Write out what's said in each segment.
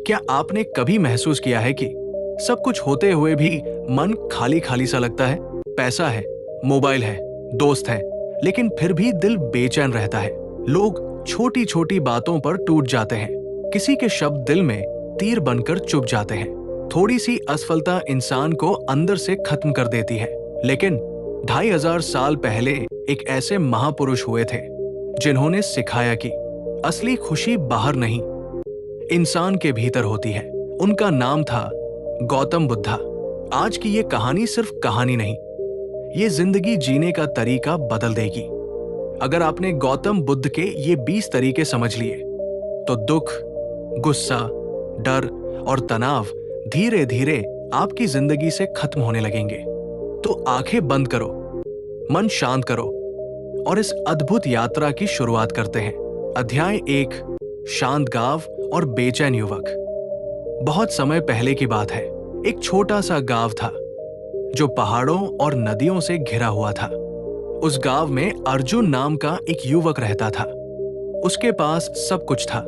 क्या आपने कभी महसूस किया है कि सब कुछ होते हुए भी मन खाली खाली सा लगता है? पैसा है, मोबाइल है, दोस्त है, लेकिन फिर भी दिल बेचैन रहता है। लोग छोटी छोटी बातों पर टूट जाते हैं। किसी के शब्द दिल में तीर बनकर चुभ जाते हैं। थोड़ी सी असफलता इंसान को अंदर से खत्म कर देती है। लेकिन 2500 साल पहले एक ऐसे महापुरुष हुए थे जिन्होंने सिखाया कि असली खुशी बाहर नहीं, इंसान के भीतर होती है। उनका नाम था गौतम बुद्धा। आज की ये कहानी सिर्फ कहानी नहीं, ये जिंदगी जीने का तरीका बदल देगी। अगर आपने गौतम बुद्ध के ये 20 तरीके समझ लिए तो दुख, गुस्सा, डर और तनाव धीरे धीरे आपकी जिंदगी से खत्म होने लगेंगे। तो आंखें बंद करो, मन शांत करो और इस अद्भुत यात्रा की शुरुआत करते हैं। अध्याय 1, शांत गांव और बेचैन युवक। बहुत समय पहले की बात है। एक छोटा सा गांव था जो पहाड़ों और नदियों से घिरा हुआ था। उस गांव में अर्जुन नाम का एक युवक रहता था। उसके पास सब कुछ था,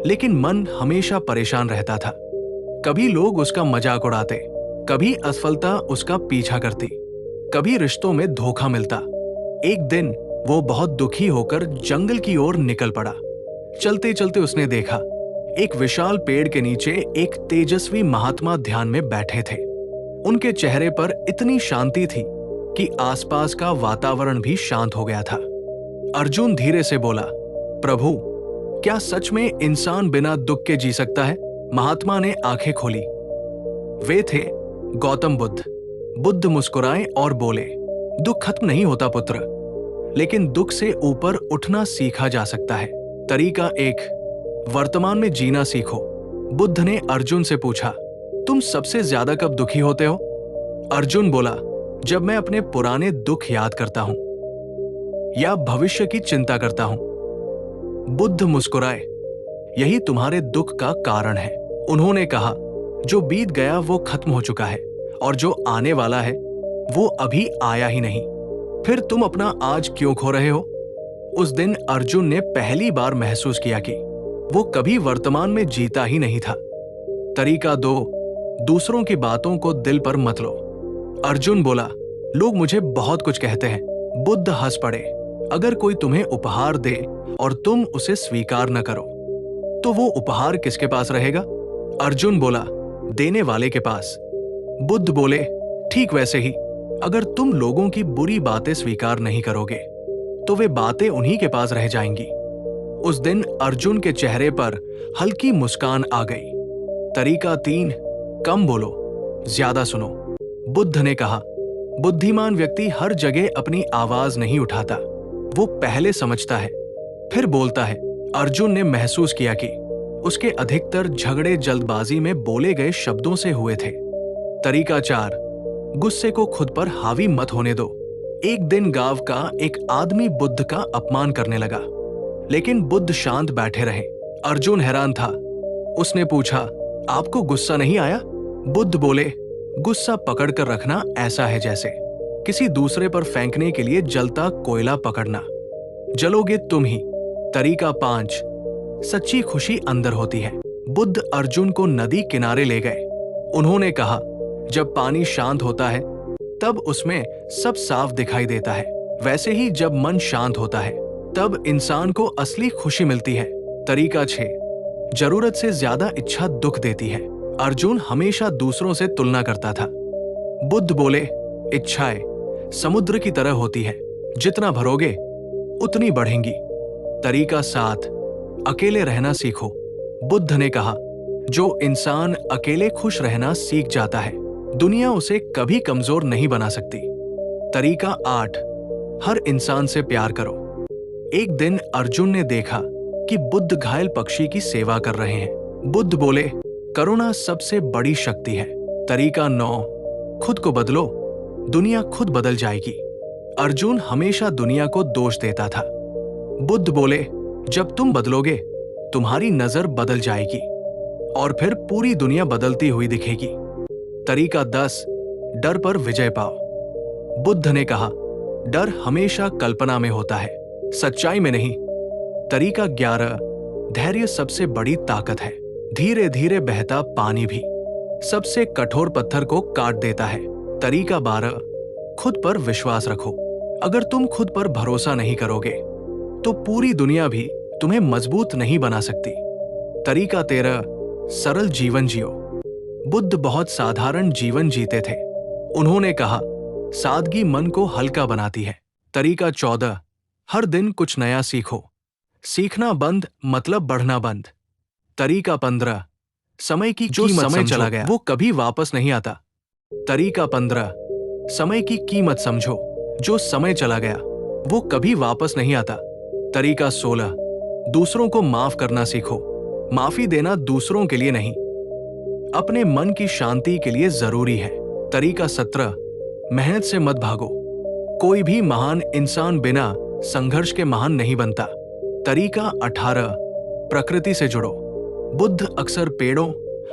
लेकिन मन हमेशा परेशान रहता था। कभी लोग उसका मजाक उड़ाते, कभी असफलता उसका पीछा करती, कभी रिश्तों में धोखा मिलता। एक दिन वो बहुत दुखी होकर जंगल की ओर निकल पड़ा। चलते चलते उसने देखा एक विशाल पेड़ के नीचे एक तेजस्वी महात्मा ध्यान में बैठे थे। उनके चेहरे पर इतनी शांति थी कि आसपास का वातावरण भी शांत हो गया था। अर्जुन धीरे से बोला, प्रभु, क्या सच में इंसान बिना दुख के जी सकता है? महात्मा ने आंखें खोली। वे थे गौतम बुद्ध। बुद्ध मुस्कुराए और बोले, दुख खत्म नहीं होता पुत्र, लेकिन दुख से ऊपर उठना सीखा जा सकता है। तरीका 1, वर्तमान में जीना सीखो। बुद्ध ने अर्जुन से पूछा, तुम सबसे ज्यादा कब दुखी होते हो? अर्जुन बोला, जब मैं अपने पुराने दुख याद करता हूं या भविष्य की चिंता करता हूं। बुद्ध मुस्कुराए, यही तुम्हारे दुख का कारण है। उन्होंने कहा, जो बीत गया वो खत्म हो चुका है और जो आने वाला है वो अभी आया ही नहीं। फिर तुम अपना आज क्यों खो रहे हो? उस दिन अर्जुन ने पहली बार महसूस किया कि वो कभी वर्तमान में जीता ही नहीं था। तरीका 2, दूसरों की बातों को दिल पर मत लो। अर्जुन बोला, लोग मुझे बहुत कुछ कहते हैं। बुद्ध हंस पड़े, अगर कोई तुम्हें उपहार दे और तुम उसे स्वीकार न करो तो वो उपहार किसके पास रहेगा? अर्जुन बोला, देने वाले के पास। बुद्ध बोले, ठीक वैसे ही अगर तुम लोगों की बुरी बातें स्वीकार नहीं करोगे तो वे बातें उन्हीं के पास रह जाएंगी। उस दिन अर्जुन के चेहरे पर हल्की मुस्कान आ गई। तरीका 3, कम बोलो, ज्यादा सुनो। बुद्ध ने कहा, बुद्धिमान व्यक्ति हर जगह अपनी आवाज नहीं उठाता, वो पहले समझता है फिर बोलता है। अर्जुन ने महसूस किया कि उसके अधिकतर झगड़े जल्दबाजी में बोले गए शब्दों से हुए थे। तरीका 4, गुस्से को खुद पर हावी मत होने दो। एक दिन गांव का एक आदमी बुद्ध का अपमान करने लगा, लेकिन बुद्ध शांत बैठे रहे। अर्जुन हैरान था। उसने पूछा, आपको गुस्सा नहीं आया? बुद्ध बोले, गुस्सा पकड़ कर रखना ऐसा है जैसे किसी दूसरे पर फेंकने के लिए जलता कोयला पकड़ना, जलोगे तुम ही। तरीका 5, सच्ची खुशी अंदर होती है। बुद्ध अर्जुन को नदी किनारे ले गए। उन्होंने कहा, जब पानी शांत होता है तब उसमें सब साफ दिखाई देता है। वैसे ही जब मन शांत होता है तब इंसान को असली खुशी मिलती है। तरीका 6, जरूरत से ज्यादा इच्छा दुख देती है। अर्जुन हमेशा दूसरों से तुलना करता था। बुद्ध बोले, इच्छाएं समुद्र की तरह होती है, जितना भरोगे उतनी बढ़ेंगी। तरीका 7, अकेले रहना सीखो। बुद्ध ने कहा, जो इंसान अकेले खुश रहना सीख जाता है दुनिया उसे कभी कमजोर नहीं बना सकती। तरीका 8, हर इंसान से प्यार करो। एक दिन अर्जुन ने देखा कि बुद्ध घायल पक्षी की सेवा कर रहे हैं। बुद्ध बोले, करुणा सबसे बड़ी शक्ति है। तरीका 9, खुद को बदलो, दुनिया खुद बदल जाएगी। अर्जुन हमेशा दुनिया को दोष देता था। बुद्ध बोले, जब तुम बदलोगे तुम्हारी नजर बदल जाएगी और फिर पूरी दुनिया बदलती हुई दिखेगी। तरीका 10, डर पर विजय पाओ। बुद्ध ने कहा, डर हमेशा कल्पना में होता है, सच्चाई में नहीं। तरीका 11, धैर्य सबसे बड़ी ताकत है। धीरे धीरे बहता पानी भी सबसे कठोर पत्थर को काट देता है। तरीका 12, खुद पर विश्वास रखो। अगर तुम खुद पर भरोसा नहीं करोगे तो पूरी दुनिया भी तुम्हें मजबूत नहीं बना सकती। तरीका 13, सरल जीवन जियो। बुद्ध बहुत साधारण जीवन जीते थे। उन्होंने कहा, सादगी मन को हल्का बनाती है। तरीका 14, हर दिन कुछ नया सीखो। सीखना बंद मतलब बढ़ना बंद। तरीका 15, समय की जो समय चला गया वो कभी वापस नहीं आता। तरीका 15, समय की कीमत समझो। जो समय चला गया वो कभी वापस नहीं आता। तरीका 16, दूसरों को माफ करना सीखो। माफी देना दूसरों के लिए नहीं, अपने मन की शांति के लिए जरूरी है। तरीका 17, मेहनत से मत भागो। कोई भी महान इंसान बिना संघर्ष के महान नहीं बनता। तरीका 18, प्रकृति से जुड़ो। बुद्ध अक्सर पेड़ों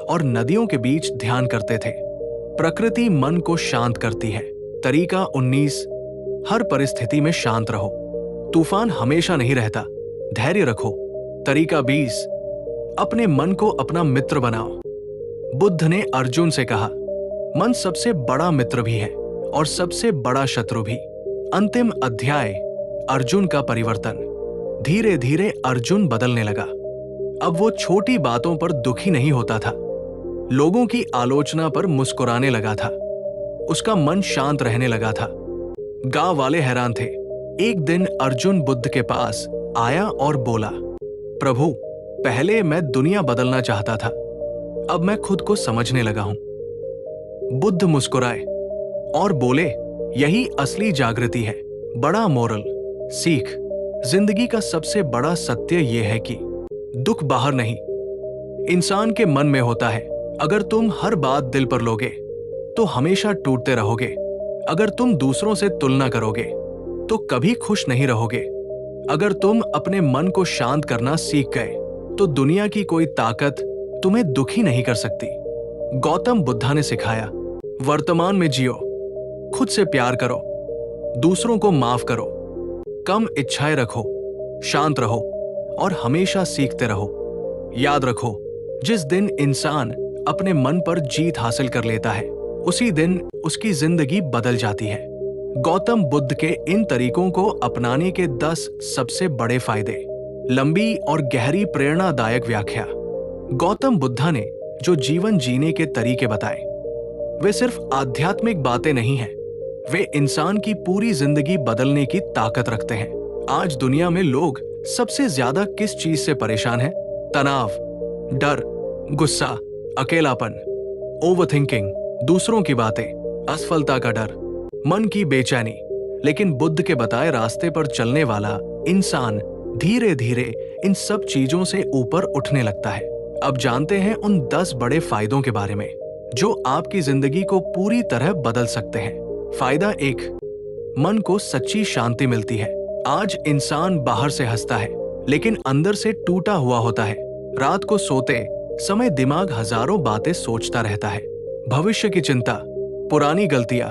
और नदियों के बीच ध्यान करते थे। प्रकृति मन को शांत करती है। तरीका 19, हर परिस्थिति में शांत रहो। तूफान हमेशा नहीं रहता, धैर्य रखो। तरीका 20, अपने मन को अपना मित्र बनाओ। बुद्ध ने अर्जुन से कहा, मन सबसे बड़ा मित्र भी है और सबसे बड़ा शत्रु भी। अंतिम अध्याय, अर्जुन का परिवर्तन। धीरे धीरे अर्जुन बदलने लगा। अब वो छोटी बातों पर दुखी नहीं होता था, लोगों की आलोचना पर मुस्कुराने लगा था। उसका मन शांत रहने लगा था। गांव वाले हैरान थे। एक दिन अर्जुन बुद्ध के पास आया और बोला, प्रभु, पहले मैं दुनिया बदलना चाहता था, अब मैं खुद को समझने लगा हूं। बुद्ध मुस्कुराए और बोले, यही असली जागृति है। बड़ा मोरल सीख, जिंदगी का सबसे बड़ा सत्य यह है कि दुख बाहर नहीं, इंसान के मन में होता है। अगर तुम हर बात दिल पर लोगे तो हमेशा टूटते रहोगे। अगर तुम दूसरों से तुलना करोगे तो कभी खुश नहीं रहोगे। अगर तुम अपने मन को शांत करना सीख गए तो दुनिया की कोई ताकत तुम्हें दुखी नहीं कर सकती। गौतम बुद्धा ने सिखाया, वर्तमान में जियो, खुद से प्यार करो, दूसरों को माफ करो, कम इच्छाएं रखो, शांत रहो और हमेशा सीखते रहो। याद रखो, जिस दिन इंसान अपने मन पर जीत हासिल कर लेता है उसी दिन उसकी जिंदगी बदल जाती है। गौतम बुद्ध के इन तरीकों को अपनाने के 10 सबसे बड़े फायदे। लंबी और गहरी प्रेरणादायक व्याख्या। गौतम बुद्धा ने जो जीवन जीने के तरीके बताए वे सिर्फ आध्यात्मिक बातें नहीं हैं, वे इंसान की पूरी जिंदगी बदलने की ताकत रखते हैं। आज दुनिया में लोग सबसे ज्यादा किस चीज से परेशान हैं? तनाव, डर, गुस्सा, अकेलापन, ओवरथिंकिंग, दूसरों की बातें, असफलता का डर, मन की बेचैनी। लेकिन बुद्ध के बताए रास्ते पर चलने वाला इंसान धीरे धीरे इन सब चीजों से ऊपर उठने लगता है। अब जानते हैं उन 10 बड़े फायदों के बारे में जो आपकी जिंदगी को पूरी तरह बदल सकते हैं। फायदा 1, मन को सच्ची शांति मिलती है। आज इंसान बाहर से हंसता है लेकिन अंदर से टूटा हुआ होता है। रात को सोते समय दिमाग हजारों बातें सोचता रहता है, भविष्य की चिंता, पुरानी गलतियां,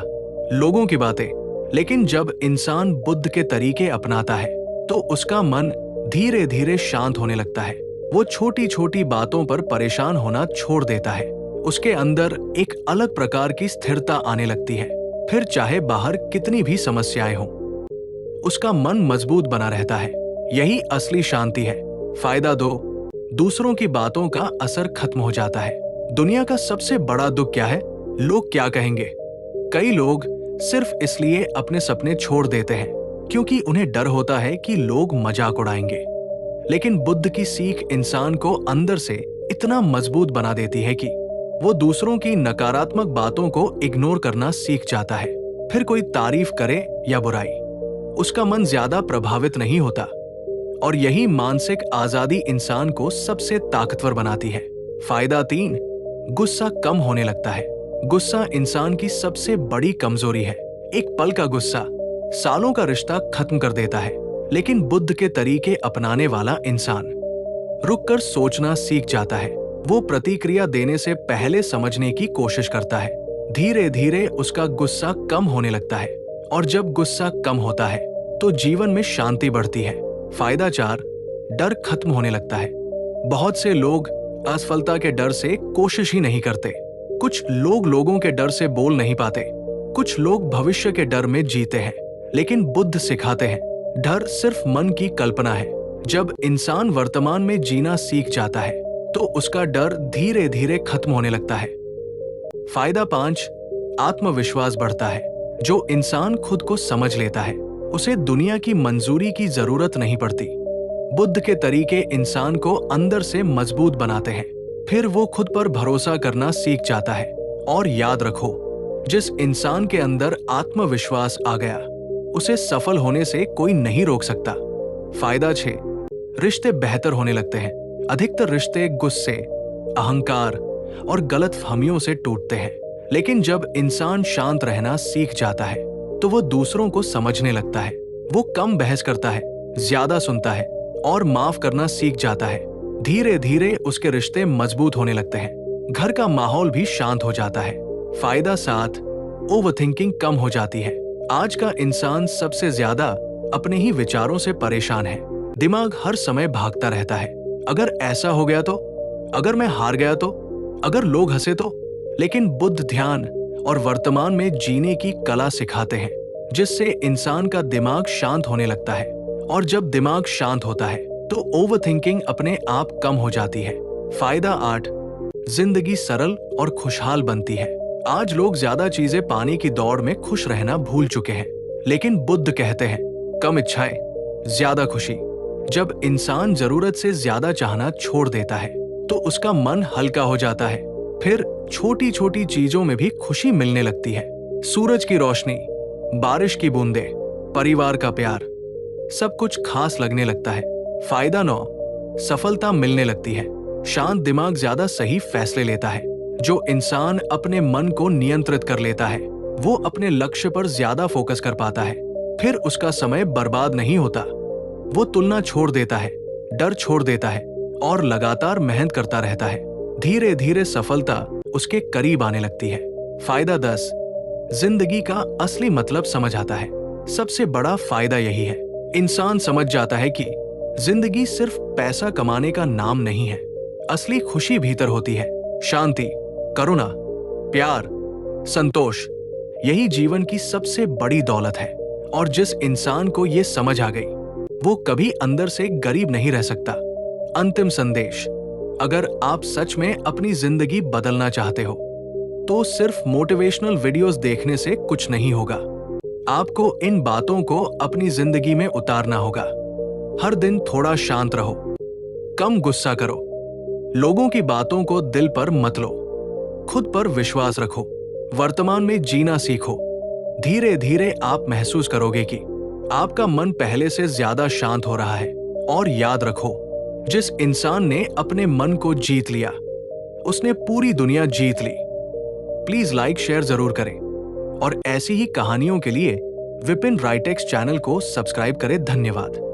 लोगों की बातें। लेकिन जब इंसान बुद्ध के तरीके अपनाता है तो उसका मन धीरे धीरे शांत होने लगता है। वो छोटी छोटी बातों पर परेशान होना छोड़ देता है। उसके अंदर एक अलग प्रकार की स्थिरता आने लगती है। फिर चाहे बाहर कितनी भी समस्याएं हों, उसका मन मजबूत बना रहता है। यही असली शांति है। फायदा 2, दूसरों की बातों का असर खत्म हो जाता है। दुनिया का सबसे बड़ा दुख क्या है? लोग क्या कहेंगे। कई लोग सिर्फ इसलिए अपने सपने छोड़ देते हैं क्योंकि उन्हें डर होता है कि लोग मजाक उड़ाएंगे। लेकिन बुद्ध की सीख इंसान को अंदर से इतना मजबूत बना देती है कि वो दूसरों की नकारात्मक बातों को इग्नोर करना सीख जाता है। फिर कोई तारीफ करे या बुराई, उसका मन ज्यादा प्रभावित नहीं होता। और यही मानसिक आजादी इंसान को सबसे ताकतवर बनाती है। फायदा 3, गुस्सा कम होने लगता है। गुस्सा इंसान की सबसे बड़ी कमजोरी है। एक पल का गुस्सा सालों का रिश्ता खत्म कर देता है। लेकिन बुद्ध के तरीके अपनाने वाला इंसान रुककर सोचना सीख जाता है। वो प्रतिक्रिया देने से पहले समझने की कोशिश करता है। धीरे धीरे उसका गुस्सा कम होने लगता है और जब गुस्सा कम होता है तो जीवन में शांति बढ़ती है। फायदा 4, डर खत्म होने लगता है। बहुत से लोग असफलता के डर से कोशिश ही नहीं करते। कुछ लोग लोगों के डर से बोल नहीं पाते। कुछ लोग भविष्य के डर में जीते हैं। लेकिन बुद्ध सिखाते हैं, डर सिर्फ मन की कल्पना है। जब इंसान वर्तमान में जीना सीख जाता है तो उसका डर धीरे धीरे खत्म होने लगता है। फायदा 5, आत्मविश्वास बढ़ता है। जो इंसान खुद को समझ लेता है उसे दुनिया की मंजूरी की जरूरत नहीं पड़ती। बुद्ध के तरीके इंसान को अंदर से मजबूत बनाते हैं। फिर वो खुद पर भरोसा करना सीख जाता है। और याद रखो, जिस इंसान के अंदर आत्मविश्वास आ गया उसे सफल होने से कोई नहीं रोक सकता। फायदा 6, रिश्ते बेहतर होने लगते हैं। अधिकतर रिश्ते गुस्से, अहंकार और गलतफहमियों से टूटते हैं। लेकिन जब इंसान शांत रहना सीख जाता है तो वो दूसरों को समझने लगता है। वो कम बहस करता है, ज्यादा सुनता है और माफ करना सीख जाता है। धीरे धीरे उसके रिश्ते मजबूत होने लगते हैं। घर का माहौल भी शांत हो जाता है। फायदा 7, ओवरथिंकिंग कम हो जाती है। आज का इंसान सबसे ज्यादा अपने ही विचारों से परेशान है। दिमाग हर समय भागता रहता है। अगर ऐसा हो गया तो, अगर मैं हार गया तो, अगर लोग हंसे तो। लेकिन बुद्ध ध्यान और वर्तमान में जीने की कला सिखाते हैं, जिससे इंसान का दिमाग शांत होने लगता है। और जब दिमाग शांत होता है तो ओवरथिंकिंग अपने आप कम हो जाती है। फायदा 8, जिंदगी सरल और खुशहाल बनती है। आज लोग ज्यादा चीजें पाने की दौड़ में खुश रहना भूल चुके हैं। लेकिन बुद्ध कहते हैं, कम इच्छाएं, ज्यादा खुशी। जब इंसान जरूरत से ज्यादा चाहना छोड़ देता है तो उसका मन हल्का हो जाता है। फिर छोटी छोटी चीजों में भी खुशी मिलने लगती है। सूरज की रोशनी, बारिश की बूंदें, परिवार का प्यार, सब कुछ खास लगने लगता है। फायदा 9, सफलता मिलने लगती है। शांत दिमाग ज्यादा सही फैसले लेता है। जो इंसान अपने मन को नियंत्रित कर लेता है वो अपने लक्ष्य पर ज्यादा फोकस कर पाता है। फिर उसका समय बर्बाद नहीं होता। वो तुलना छोड़ देता है, डर छोड़ देता है और लगातार मेहनत करता रहता है। धीरे धीरे सफलता उसके करीब आने लगती है। फायदा 10, जिंदगी का असली मतलब समझ आता है। सबसे बड़ा फायदा यही है, इंसान समझ जाता है कि जिंदगी सिर्फ पैसा कमाने का नाम नहीं है। असली खुशी भीतर होती है। शांति, करुणा, प्यार, संतोष, यही जीवन की सबसे बड़ी दौलत है। और जिस इंसान को ये समझ आ गई वो कभी अंदर से गरीब नहीं रह सकता। अंतिम संदेश, अगर आप सच में अपनी जिंदगी बदलना चाहते हो तो सिर्फ मोटिवेशनल वीडियोस देखने से कुछ नहीं होगा। आपको इन बातों को अपनी जिंदगी में उतारना होगा। हर दिन थोड़ा शांत रहो, कम गुस्सा करो, लोगों की बातों को दिल पर मत लो, खुद पर विश्वास रखो, वर्तमान में जीना सीखो। धीरे धीरे आप महसूस करोगे कि आपका मन पहले से ज्यादा शांत हो रहा है। और याद रखो, जिस इंसान ने अपने मन को जीत लिया उसने पूरी दुनिया जीत ली। प्लीज लाइक शेयर जरूर करें और ऐसी ही कहानियों के लिए विपिन राइटेक्स चैनल को सब्सक्राइब करें। धन्यवाद।